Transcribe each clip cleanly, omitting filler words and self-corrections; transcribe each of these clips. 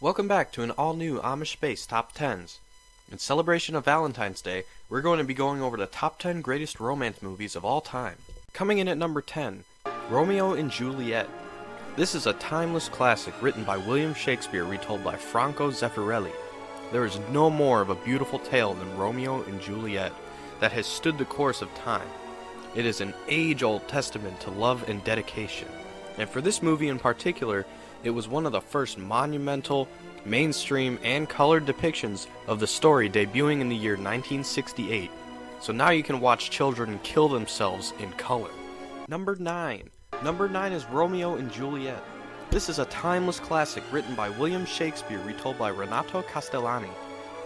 Welcome back to an all-new Amish Space Top 10s. In celebration of Valentine's Day, we're going to be going over the top 10 greatest romance movies of all time. Coming in at number 10, Romeo and Juliet. This is a timeless classic written by William Shakespeare, retold by Franco Zeffirelli. There is no more of a beautiful tale than Romeo and Juliet that has stood the course of time. It is an age-old testament to love and dedication. And for this movie in particular, it was one of the first monumental, mainstream, and colored depictions of the story, debuting in the year 1968. So now you can watch children kill themselves in color. Number 9. Number 9 is Romeo and Juliet. This is a timeless classic written by William Shakespeare, retold by Renato Castellani.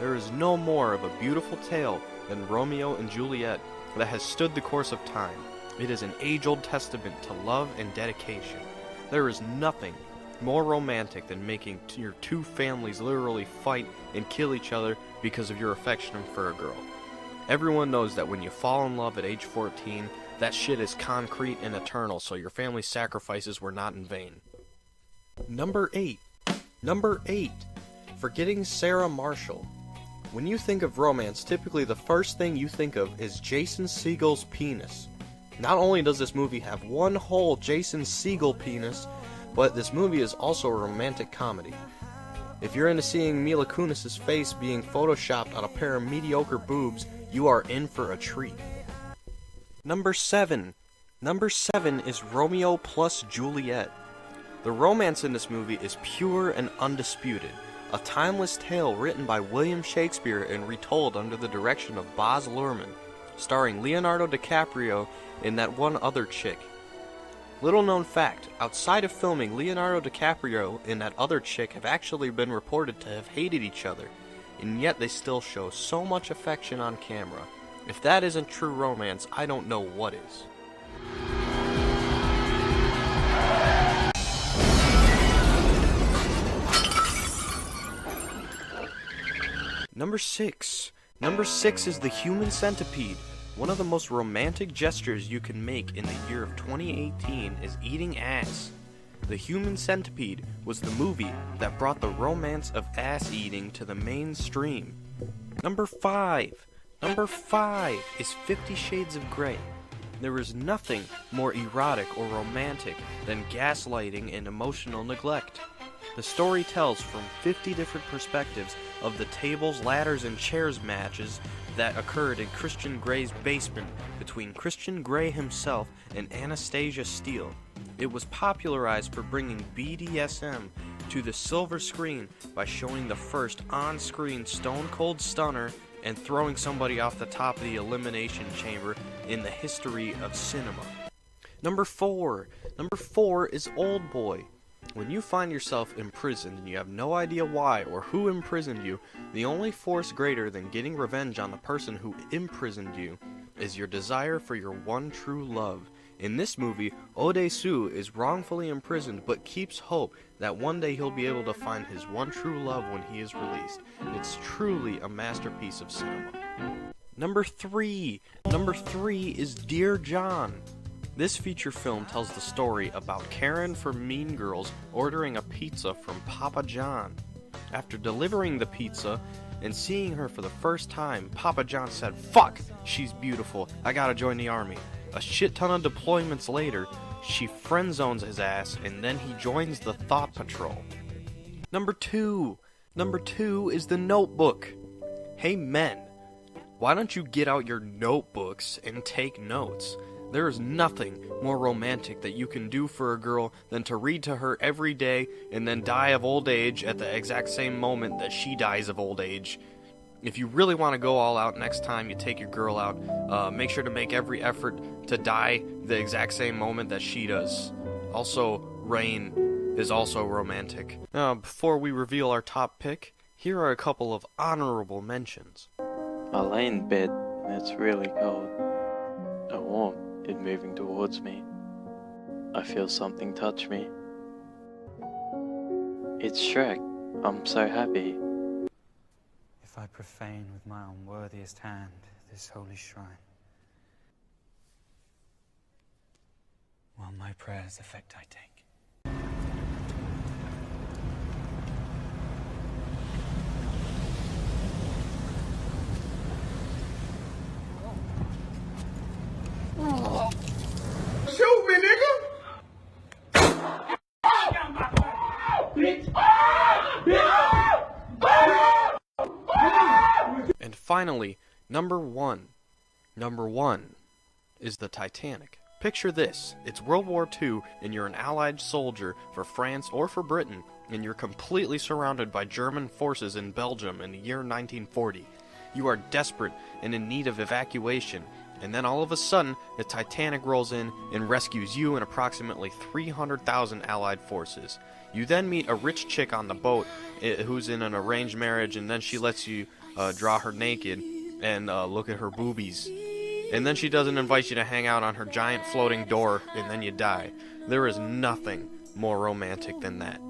There is no more of a beautiful tale than Romeo and Juliet that has stood the course of time. It is an age-old testament to love and dedication. There is nothing more romantic than making your two families literally fight and kill each other because of your affection for a girl. Everyone knows that when you fall in love at age 14, that shit is concrete and eternal, so your family's sacrifices were not in vain. Number 8. Number 8. Forgetting Sarah Marshall. When you think of romance, typically the first thing you think of is Jason Segel's penis. Not only does this movie have one whole Jason Segel penis, but this movie is also a romantic comedy. If you're into seeing Mila Kunis's face being photoshopped on a pair of mediocre boobs, you are in for a treat. Number 7. Number 7 is Romeo plus Juliet. The romance in this movie is pure and undisputed. A timeless tale written by William Shakespeare and retold under the direction of Baz Luhrmann, starring Leonardo DiCaprio and that one other chick. Little known fact, outside of filming, Leonardo DiCaprio and that other chick have actually been reported to have hated each other, and yet they still show so much affection on camera. If that isn't true romance, I don't know what is. Number 6. Number 6 is The Human Centipede. One of the most romantic gestures you can make in the year of 2018 is eating ass. The Human Centipede was the movie that brought the romance of ass eating to the mainstream. Number 5. Number 5 is 50 Shades of Grey. There is nothing more erotic or romantic than gaslighting and emotional neglect. The story tells from 50 different perspectives of the tables, ladders, and chairs matches that occurred in Christian Grey's basement between Christian Grey himself and Anastasia Steele. It was popularized for bringing BDSM to the silver screen by showing the first on-screen stone-cold stunner and throwing somebody off the top of the elimination chamber in the history of cinema. Number 4. Number 4 is Old Boy. When you find yourself imprisoned and you have no idea why or who imprisoned you, the only force greater than getting revenge on the person who imprisoned you is your desire for your one true love. In this movie, Odesu is wrongfully imprisoned but keeps hope that one day he'll be able to find his one true love when he is released. It's truly a masterpiece of cinema. Number 3. Number 3 is Dear John. This feature film tells the story about Karen from Mean Girls ordering a pizza from Papa John. After delivering the pizza and seeing her for the first time, Papa John said, "Fuck, she's beautiful, I gotta join the army." A shit ton of deployments later, she friend zones his ass and then he joins the Thought Patrol. Number 2. Number 2 is The Notebook. Hey men, why don't you get out your notebooks and take notes? There is nothing more romantic that you can do for a girl than to read to her every day and then die of old age at the exact same moment that she dies of old age. If you really want to go all out next time you take your girl out, make sure to make every effort to die the exact same moment that she does. Also, rain is also romantic. Now, before we reveal our top pick, here are a couple of honorable mentions. I lay in bed and it's really cold. A warmth is moving towards me. I feel something touch me. It's Shrek. I'm so happy. If I profane with my unworthiest hand this holy shrine, will my prayers effect I take? And finally, number one. Number one is the Titanic. Picture this. It's World War II, and you're an Allied soldier for France or for Britain, and you're completely surrounded by German forces in Belgium in the year 1940. You are desperate and in need of evacuation, and then all of a sudden, the Titanic rolls in and rescues you and approximately 300,000 Allied forces. You then meet a rich chick on the boat who's in an arranged marriage, and then she lets you draw her naked and look at her boobies. And then she doesn't invite you to hang out on her giant floating door, and then you die. There is nothing more romantic than that.